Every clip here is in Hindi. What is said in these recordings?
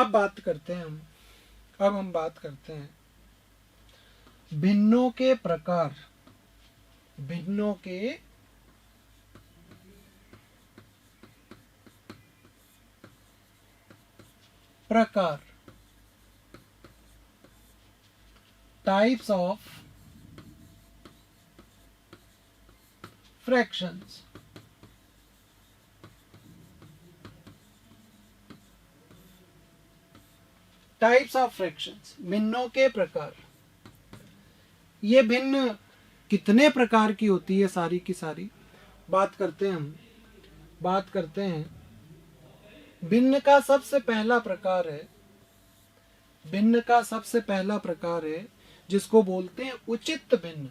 अब हम बात करते हैं भिन्नों के प्रकार। भिन्नों के प्रकार, types of fractions. Types of fractions, भिन्नों के प्रकार। ये भिन्न कितने प्रकार की होती है सारी की सारी बात करते हैं हम। बात करते हैं भिन्न का सबसे पहला प्रकार है, भिन्न का सबसे पहला प्रकार है जिसको बोलते हैं उचित भिन्न।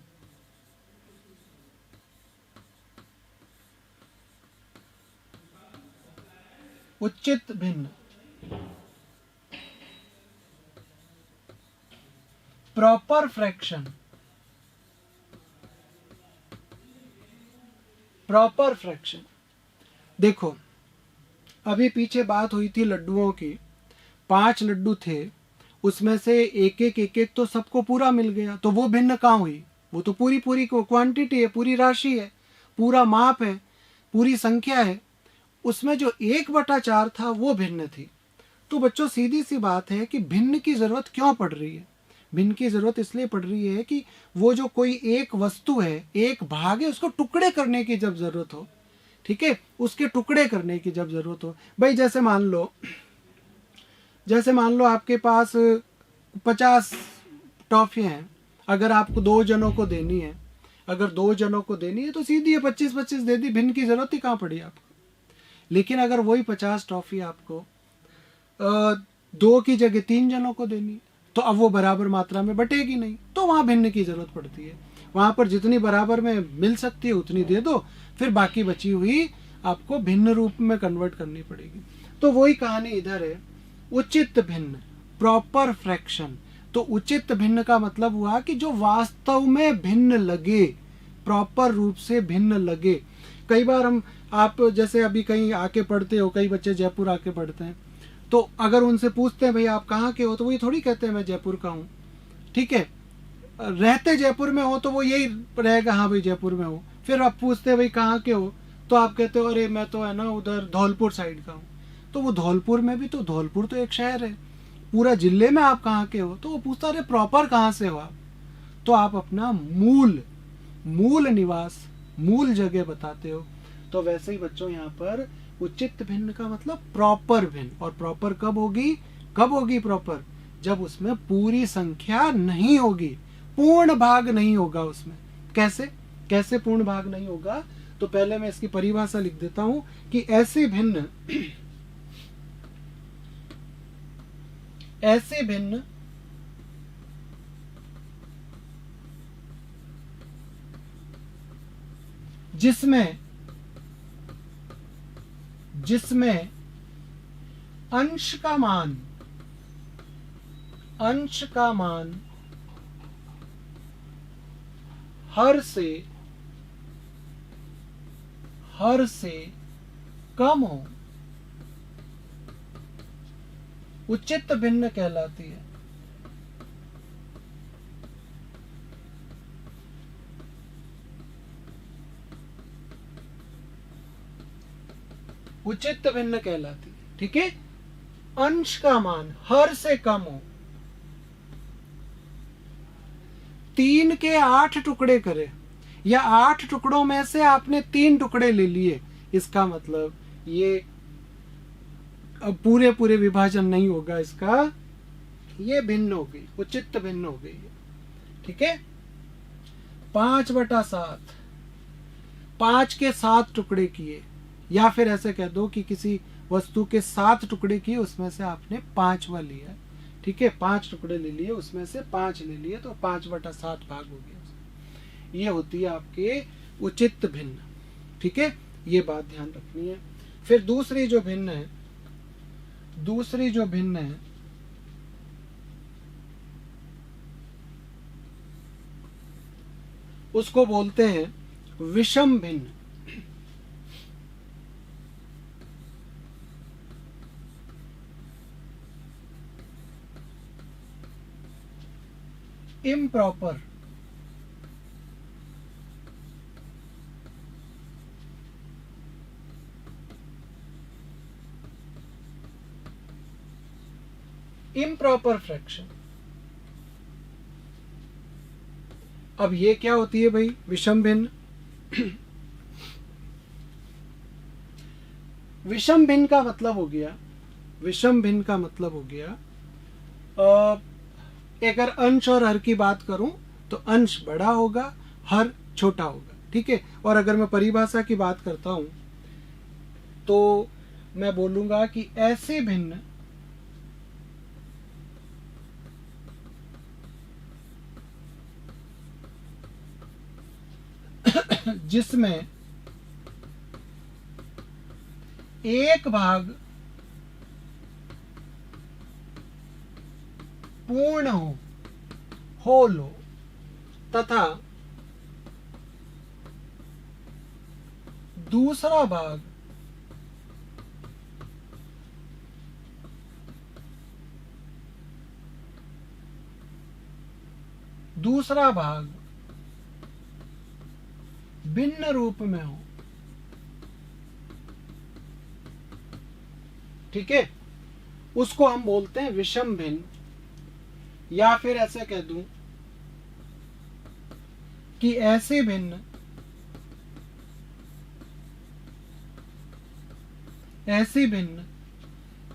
उचित भिन्न, प्रॉपर फ्रैक्शन। प्रॉपर फ्रैक्शन, देखो अभी पीछे बात हुई थी लड्डुओं की। 5 लड्डू थे, उसमें से एक एक तो सबको पूरा मिल गया, तो वो भिन्न कहाँ हुई? वो तो पूरी पूरी क्वांटिटी है, पूरी राशि है, पूरा माप है, पूरी संख्या है। उसमें जो 1/4 था वो भिन्न थी। तो बच्चों सीधी सी बात है कि भिन्न की जरूरत क्यों पड़ रही है? भिन्न की जरूरत इसलिए पड़ रही है कि वो जो कोई एक वस्तु है, एक भाग है, उसको टुकड़े करने की जब जरूरत हो, ठीक है, उसके टुकड़े करने की जब जरूरत हो। भाई जैसे मान लो आपके पास 50 टॉफियां हैं। अगर आपको 2 जनों को देनी है, अगर 2 जनों को देनी है तो सीधी है 25-25 दे दी, भिन्न की जरूरत ही कहाँ पड़ी आपको। लेकिन अगर वही 50 टॉफी आपको 2 की जगह 3 जनों को देनी है, तो अब वो बराबर मात्रा में बटेगी नहीं, तो वहां भिन्न की जरूरत पड़ती है। वहां पर जितनी बराबर में मिल सकती है उतनी दे दो, फिर बाकी बची हुई आपको भिन्न रूप में कन्वर्ट करनी पड़ेगी। तो वही कहानी इधर है, उचित भिन्न, प्रॉपर फ्रैक्शन। तो उचित भिन्न का मतलब हुआ कि जो वास्तव में भिन्न लगे, प्रॉपर रूप से भिन्न लगे। कई बार आप जैसे अभी कहीं आके पढ़ते हो, कई बच्चे जयपुर आके पढ़ते हैं, तो अगर उनसे पूछते हैं भाई आप कहाँ के हो, तो वो ये थोड़ी कहते हैं मैं जयपुर का हूँ, ठीक है। रहते जयपुर में हो तो वो यही रहेगा, हाँ भाई जयपुर में हो। फिर आप पूछते हैं भाई कहाँ के हो, तो आप कहते हो अरे मैं तो है ना उधर धौलपुर साइड का हूँ। तो वो धौलपुर में भी तो, धौलपुर तो एक शहर है, पूरा जिले में आप कहाँ के हो, तो वो पूछता अरे प्रॉपर कहाँ से हो आप। तो आप अपना मूल निवास, मूल जगह बताते हो। तो वैसे ही बच्चों यहाँ पर उचित भिन्न का मतलब प्रॉपर भिन्न। और प्रॉपर कब होगी प्रॉपर? जब उसमें पूरी संख्या नहीं होगी, पूर्ण भाग नहीं होगा उसमें। कैसे पूर्ण भाग नहीं होगा? तो पहले मैं इसकी परिभाषा लिख देता हूं कि ऐसे भिन्न जिसमें अंश का मान हर से कम हो, उचित भिन्न कहलाती है। उचित भिन्न कहलाती है, ठीक है। अंश का मान हर से कम हो। 3 के 8 टुकड़े करे, या 8 टुकड़ों में से आपने 3 टुकड़े ले लिए, इसका मतलब ये अब पूरे विभाजन नहीं होगा इसका, ये भिन्न हो गई, उचित भिन्न हो गई, ठीक है। 5/7, 5 के 7 टुकड़े किए, या फिर ऐसे कह दो कि किसी वस्तु के 7 टुकड़े किए, उसमें से आपने 5वां लिया, ठीक है। 5 टुकड़े ले लिए, उसमें से 5 ले लिए, तो 5/7 भाग हो गया। ये होती है आपके उचित भिन्न, ठीक है। ये बात ध्यान रखनी है। फिर दूसरी जो भिन्न है उसको बोलते हैं विषम भिन्न। Improper, improper fraction. अब ये क्या होती है भाई? विषम भिन्न। विषम भिन्न का मतलब हो गया, विषम भिन्न का मतलब हो गया अगर अंश और हर की बात करूं तो अंश बड़ा होगा, हर छोटा होगा, ठीक है। और अगर मैं परिभाषा की बात करता हूं तो मैं बोलूंगा कि ऐसे भिन्न जिसमें एक भाग पूर्ण हो, होल हो, तथा दूसरा भाग भिन्न रूप में हो, ठीक है, उसको हम बोलते हैं विषम भिन्न। या फिर ऐसे कह दूं कि ऐसे भिन्न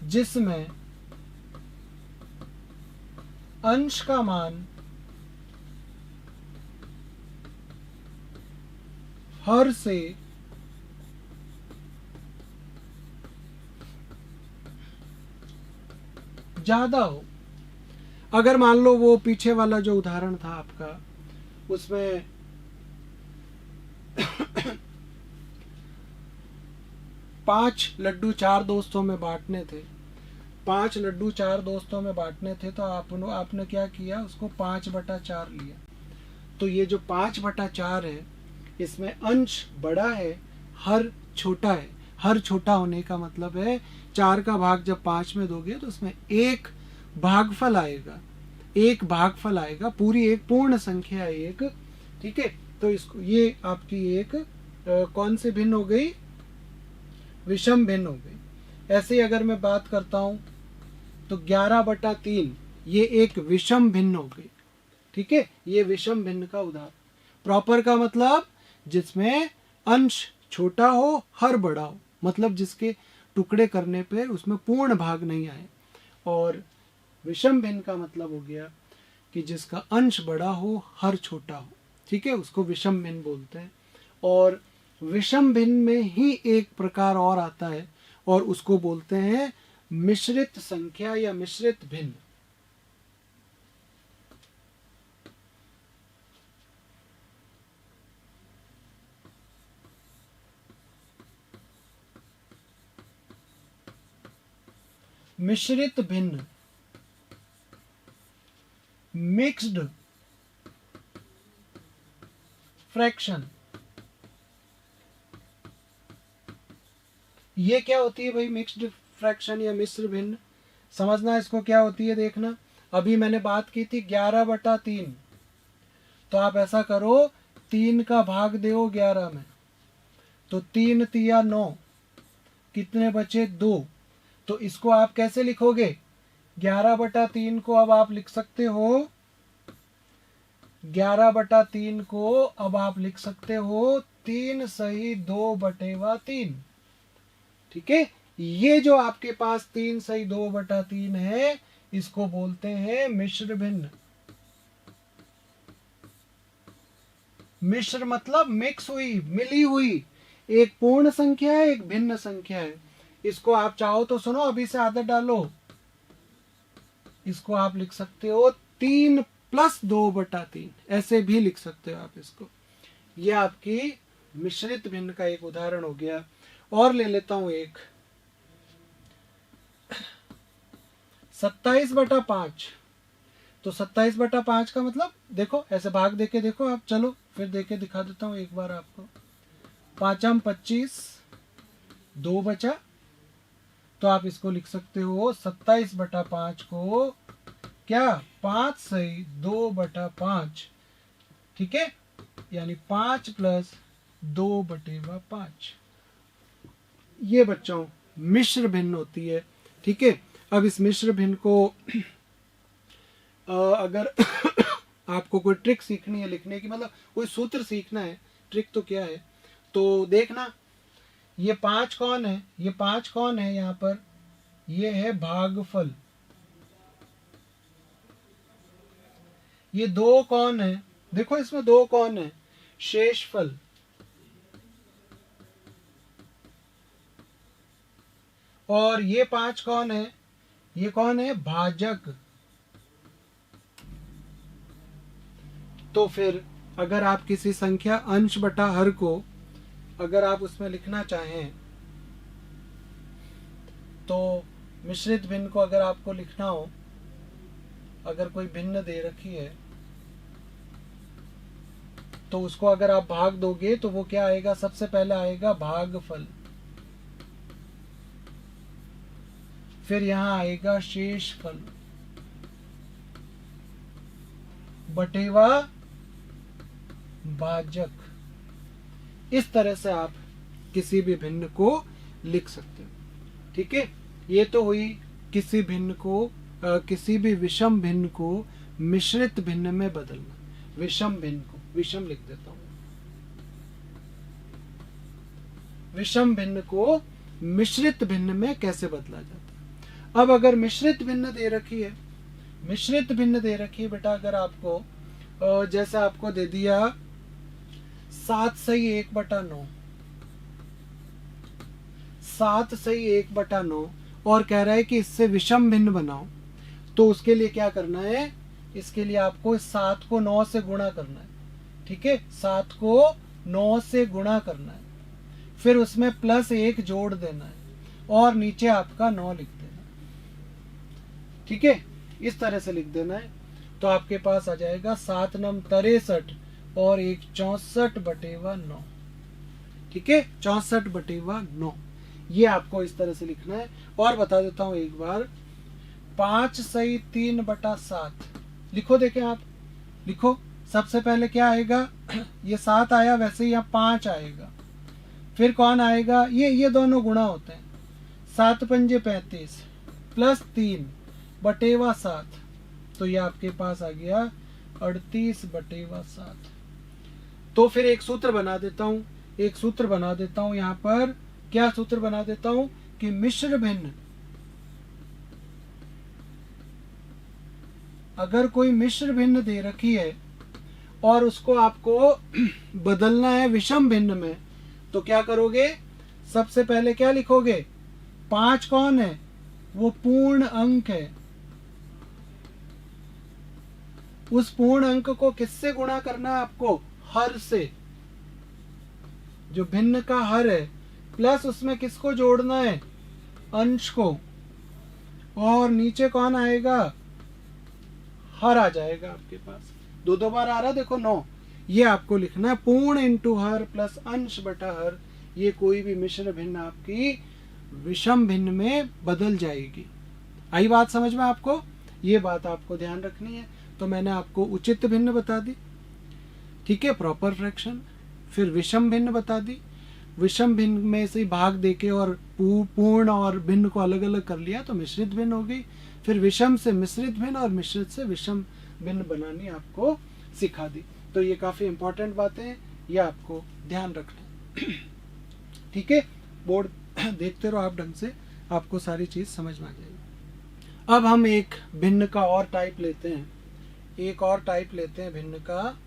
जिसमें अंश का मान हर से ज्यादा हो। अगर मान लो वो पीछे वाला जो उदाहरण था आपका, उसमें 5 लड्डू 4 दोस्तों में बांटने थे, 5 लड्डू 4 दोस्तों में बांटने थे, तो आपने क्या किया? उसको 5/4 लिया। तो ये जो 5/4 है, इसमें अंश बड़ा है, हर छोटा है। हर छोटा होने का मतलब है 4 का भाग जब 5 में दोगे तो उसमें एक भागफल आएगा, एक भागफल आएगा, पूरी एक पूर्ण संख्या है एक, ठीक है। तो इसको, ये आपकी एक कौन सी भिन्न हो गई? विषम भिन्न हो गई। ऐसे ही अगर मैं बात करता हूं तो 11/3 ये एक विषम भिन्न हो गई, ठीक है। ये विषम भिन्न का उदाहरण। प्रॉपर का मतलब जिसमें अंश छोटा हो, हर बड़ा हो, मतलब जिसके टुकड़े करने पे उसमें पूर्ण भाग नहीं आए। और विषम भिन्न का मतलब हो गया कि जिसका अंश बड़ा हो, हर छोटा हो, ठीक है, उसको विषम भिन्न बोलते हैं। और विषम भिन्न में ही एक प्रकार और आता है और उसको बोलते हैं मिश्रित संख्या या मिश्रित भिन्न। मिश्रित भिन्न, मिक्स्ड फ्रैक्शन। ये क्या होती है भाई? मिक्स्ड फ्रैक्शन या मिश्र भिन्न समझना इसको क्या होती है, देखना। अभी मैंने बात की थी 11/3, तो आप ऐसा करो, 3 का भाग दो 11 में, तो 3 तिया 9, कितने बचे? 2। तो इसको आप कैसे लिखोगे? 11/3 को अब आप लिख सकते हो, 11/3 को अब आप लिख सकते हो 3 सही 2/3, ठीक है। ये जो आपके पास 3 सही 2/3 है, इसको बोलते हैं मिश्र भिन्न। मिश्र मतलब मिक्स हुई, मिली हुई, एक पूर्ण संख्या है, एक भिन्न संख्या है। इसको आप चाहो तो सुनो, अभी से आदत डालो, इसको आप लिख सकते हो 3 + 2/3, ऐसे भी लिख सकते हो आप इसको। ये आपकी मिश्रित भिन्न का एक उदाहरण हो गया। और ले लेता हूं एक 27/5। तो 27/5 का मतलब देखो, ऐसे भाग देके देखो आप, चलो फिर देके दिखा देता हूं एक बार आपको। 5 25, 2 बचा, तो आप इसको लिख सकते हो 27/5 को क्या? 5 सही 2/5, ठीक है, यानी 5 प्लस 2/5। ये बच्चों मिश्र भिन्न होती है, ठीक है। अब इस मिश्र भिन्न को अगर आपको कोई ट्रिक सीखनी है लिखने की, मतलब कोई सूत्र सीखना है, ट्रिक तो क्या है, तो देखना ये 5 कौन है, ये 5 कौन है यहाँ पर, ये है भागफल। ये 2 कौन है, देखो इसमें 2 कौन है, शेषफल। और ये 5 कौन है, ये कौन है, भाजक। तो फिर अगर आप किसी संख्या अंश बटा हर को अगर आप उसमें लिखना चाहें, तो मिश्रित भिन्न को अगर आपको लिखना हो, अगर कोई भिन्न दे रखी है तो उसको अगर आप भाग दोगे तो वो क्या आएगा, सबसे पहले आएगा भागफल, फिर यहां आएगा शेषफल बटेवा भाजक। इस तरह से आप किसी भी भिन्न को लिख सकते हो, ठीक है। ये तो हुई किसी भिन्न को किसी भी विषम भिन्न को मिश्रित भिन्न में बदलना। विषम भिन्न को, विषम लिख देता हूं, विषम भिन्न को मिश्रित भिन्न में कैसे बदला जाता है। अब अगर मिश्रित भिन्न दे रखी है, मिश्रित भिन्न दे रखी है बेटा, अगर आपको जैसे आपको दे दिया 7 सही 1/9, 7 सही 1/9 और कह रहा है कि इससे विषम भिन्न बनाओ, तो उसके लिए क्या करना है, इसके लिए आपको 7 को 9 से गुणा करना है, ठीक है, 7 को 9 से गुणा करना है, फिर उसमें +1 जोड़ देना है और नीचे आपका 9 लिख देना है, ठीक है, इस तरह से लिख देना है। तो आपके पास आ जाएगा 7 9 63 और 1 64/9, ठीक है, 64/9। ये आपको इस तरह से लिखना है। और बता देता हूं एक बार, 5 सही 3/7 लिखो, देखें आप, लिखो। सबसे पहले क्या आएगा, ये 7 आया, वैसे ही यहाँ 5 आएगा, फिर कौन आएगा, ये दोनों गुणा होते हैं, 7 पंजे 35 +3/7, तो ये आपके पास आ गया 38/7। तो फिर एक सूत्र बना देता हूं, एक सूत्र बना देता हूं, यहां पर क्या सूत्र बना देता हूं कि मिश्र भिन्न, अगर कोई मिश्र भिन्न दे रखी है और उसको आपको बदलना है विषम भिन्न में, तो क्या करोगे, सबसे पहले क्या लिखोगे, 5 कौन है, वो पूर्ण अंक है, उस पूर्ण अंक को किससे गुणा करना है आपको, हर से, जो भिन्न का हर है, प्लस उसमें किसको जोड़ना है, अंश को, और नीचे कौन आएगा, हर आ जाएगा आपके पास, 2 बार आ रहा, देखो 9। ये आपको लिखना है, पूर्ण इंटू हर प्लस अंश बटा हर। ये कोई भी मिश्र भिन्न आपकी विषम भिन्न में बदल जाएगी। आई बात समझ में आपको, ये बात आपको ध्यान रखनी है। तो मैंने आपको उचित भिन्न बता दी, ठीक है, प्रॉपर फ्रैक्शन, फिर विषम भिन्न बता दी, विषम भिन्न में से भाग देके और पूर्ण और भिन्न को अलग अलग कर लिया तो मिश्रित भिन्न हो गई, फिर विषम से मिश्रित भिन्न और मिश्रित से विषम भिन्न बनानी आपको सिखा दी। तो ये काफी इंपॉर्टेंट बातें हैं, ये आपको ध्यान रखना, ठीक है। बोर्ड देखते रहो आप ढंग से, आपको सारी चीज समझ में आ जाएगी। अब हम एक भिन्न का और टाइप लेते हैं, एक और टाइप लेते हैं भिन्न का,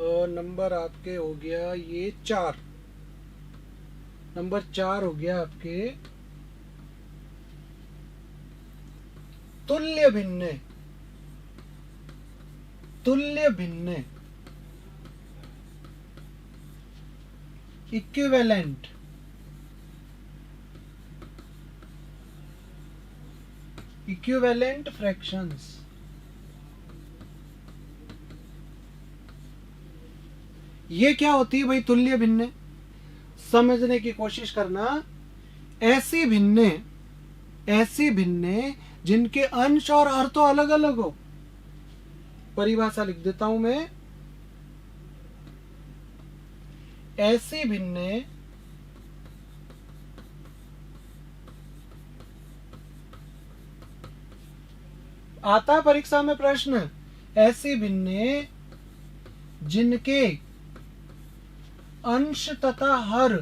और नंबर आपके हो गया ये 4, नंबर 4 हो गया आपके तुल्य भिन्न, तुल्य भिन्न, इक्विवेलेंट, इक्विवेलेंट फ्रैक्शंस। ये क्या होती है भाई तुल्य भिन्न, समझने की कोशिश करना। ऐसी भिन्न, ऐसी भिन्न जिनके अंश और हर तो अलग अलग हो, परिभाषा लिख देता हूं मैं। ऐसी भिन्नें आता परीक्षा में प्रश्न, ऐसी भिन्नें जिनके अंश तथा हर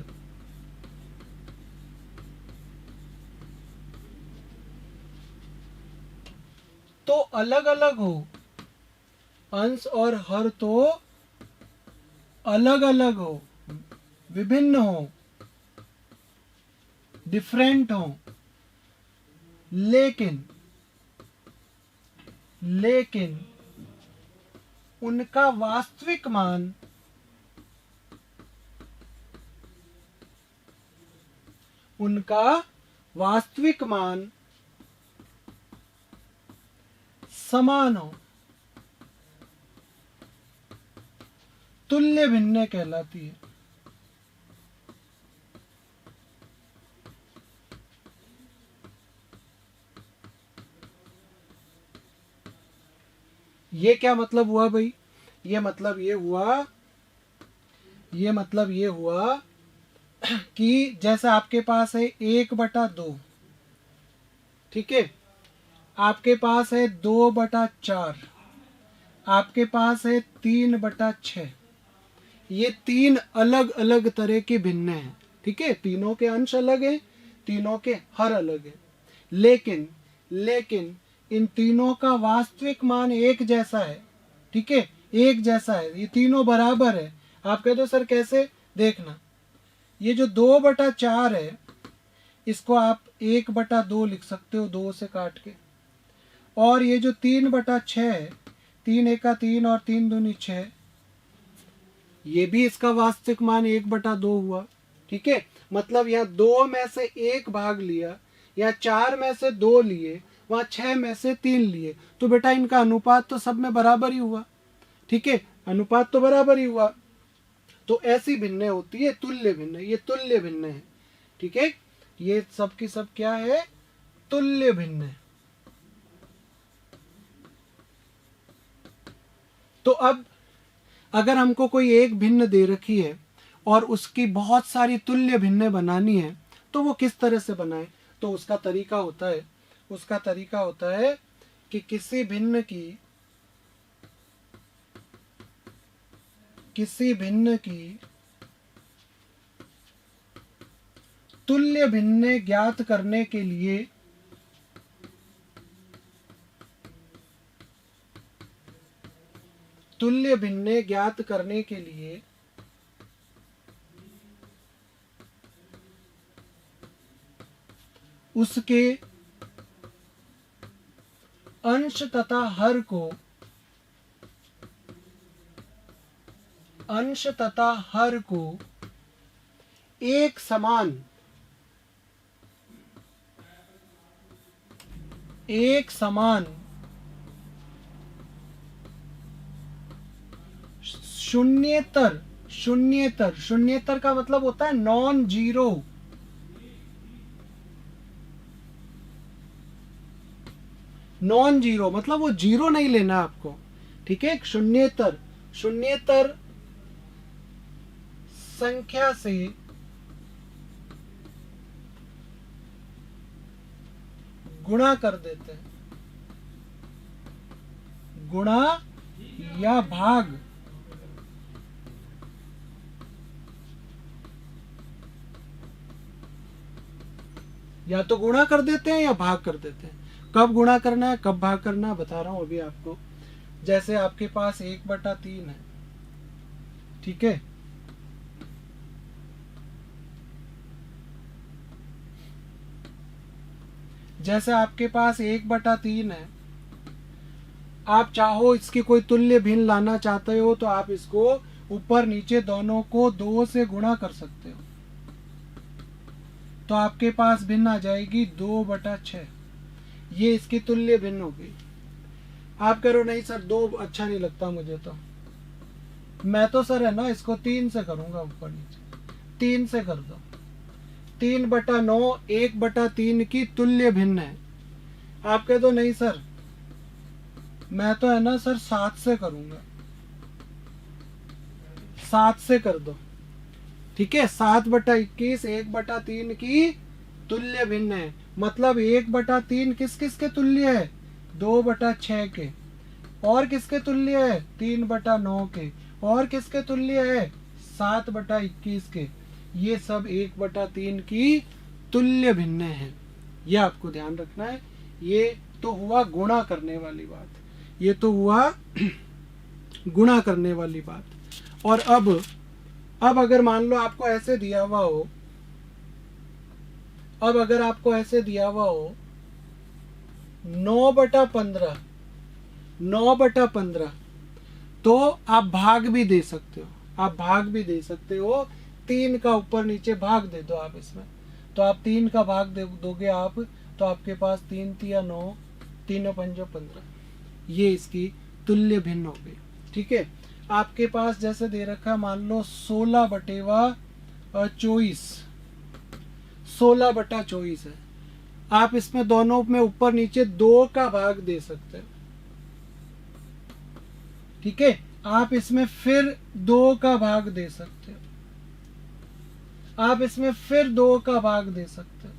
तो अलग अलग हो, अंश और हर तो अलग अलग हो, विभिन्न हो, डिफरेंट हो, लेकिन उनका वास्तविक मान समान हो, तुल्य भिन्नें कहलाती है। ये क्या मतलब हुआ भाई? ये मतलब ये हुआ कि जैसे आपके पास है 1/2, ठीक है, आपके पास है 2/4, आपके पास है 3/6। ये तीन अलग अलग तरह के भिन्न हैं, ठीक है, तीनों के अंश अलग हैं, तीनों के हर अलग है, लेकिन इन तीनों का वास्तविक मान एक जैसा है, ठीक है, एक जैसा है, ये तीनों बराबर है। आप कहते हो सर कैसे? देखना, ये जो 2/4 है इसको आप 1/2 लिख सकते हो, 2 से काट के, और ये जो 3/6 है, 3 एका 3 और 3 दूनी 6, ये भी इसका वास्तविक मान 1/2 हुआ, ठीक है। मतलब यहाँ 2 में से 1 भाग लिया, यहाँ 4 में से 2 लिए, वहां 6 में से 3 लिए, तो बेटा इनका अनुपात तो सब में बराबर ही हुआ, ठीक है, अनुपात तो बराबर ही हुआ। तो ऐसी भिन्नें होती है तुल्य भिन्न, ये तुल्य भिन्न है, ठीक है, ये सब की सब क्या है? तुल्य भिन्न है। तो अब अगर हमको कोई एक भिन्न दे रखी है और उसकी बहुत सारी तुल्य भिन्नें बनानी है, तो वो किस तरह से बनाए? तो उसका तरीका होता है कि किसी भिन्न की तुल्य भिन्नें ज्ञात करने के लिए उसके अंश तथा हर को एक समान शून्येतर का मतलब होता है नॉन जीरो, मतलब वो जीरो नहीं लेना आपको, ठीक है। शून्येतर संख्या से गुणा कर देते हैं, गुणा या भाग, या तो गुणा कर देते हैं या भाग कर देते हैं। कब गुणा करना है, कब भाग करना है, बता रहा हूं अभी आपको। जैसे आपके पास 1/3 है, ठीक है, जैसे आपके पास 1/3 है, आप चाहो इसकी कोई तुल्य भिन्न लाना चाहते हो तो आप इसको ऊपर नीचे दोनों को 2 से गुणा कर सकते हो, तो आपके पास भिन्न आ जाएगी 2/6। ये इसकी तुल्य भिन्न होगी। आप कह रहे हो नहीं सर 2 अच्छा नहीं लगता मुझे, तो मैं तो सर है ना इसको 3 से करूंगा, ऊपर नीचे 3 से कर दो। 3/9 1/3 की तुल्य भिन्न है। आप कह दो नहीं सर मैं तो है ना सर 7 से करूंगा, 7 से कर दो। ठीक है, 7/21 1/3 की तुल्य भिन्न है। मतलब 1/3 किस किस के तुल्य है? 2/6 के। और किसके तुल्य है? 3/9 के। और किसके तुल्य है? 7/21 के। ये सब 1/3 की तुल्य भिन्न है। ये आपको ध्यान रखना है। ये तो हुआ गुणा करने वाली बात, ये तो हुआ गुणा करने वाली बात। और अब अगर मान लो आपको ऐसे दिया हुआ हो, अब अगर आपको ऐसे दिया हुआ हो 9/15, 9/15, तो आप भाग भी दे सकते हो, आप भाग भी दे सकते हो। 3 का ऊपर नीचे भाग दे दो आप इसमें, तो आप 3 का भाग दोगे आप, तो आपके पास 3 तिया 9, 3 पंजो 15। ये इसकी तुल्य भिन्न हो गई। ठीक है, आपके पास जैसे दे रखा मान लो 16/24, 16/24 है। आप इसमें दोनों में ऊपर नीचे 2 का भाग दे सकते हो। ठीक है, आप इसमें फिर 2 का भाग दे सकते हो, आप इसमें फिर 2 का भाग दे सकते हो।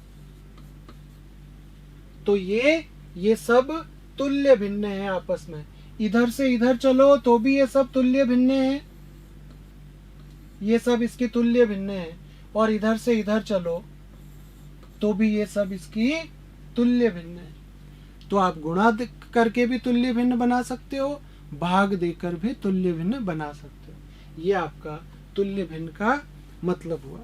तो ये सब तुल्य भिन्न है आपस में। इधर से इधर चलो तो भी ये सब तुल्य भिन्न है, ये सब इसकी तुल्य भिन्न है। और इधर से इधर चलो तो भी ये सब इसकी तुल्य भिन्न है। तो आप गुणा करके भी तुल्य भिन्न बना सकते हो, भाग देकर भी तुल्य भिन्न बना सकते हो। ये आपका तुल्य भिन्न का मतलब हुआ।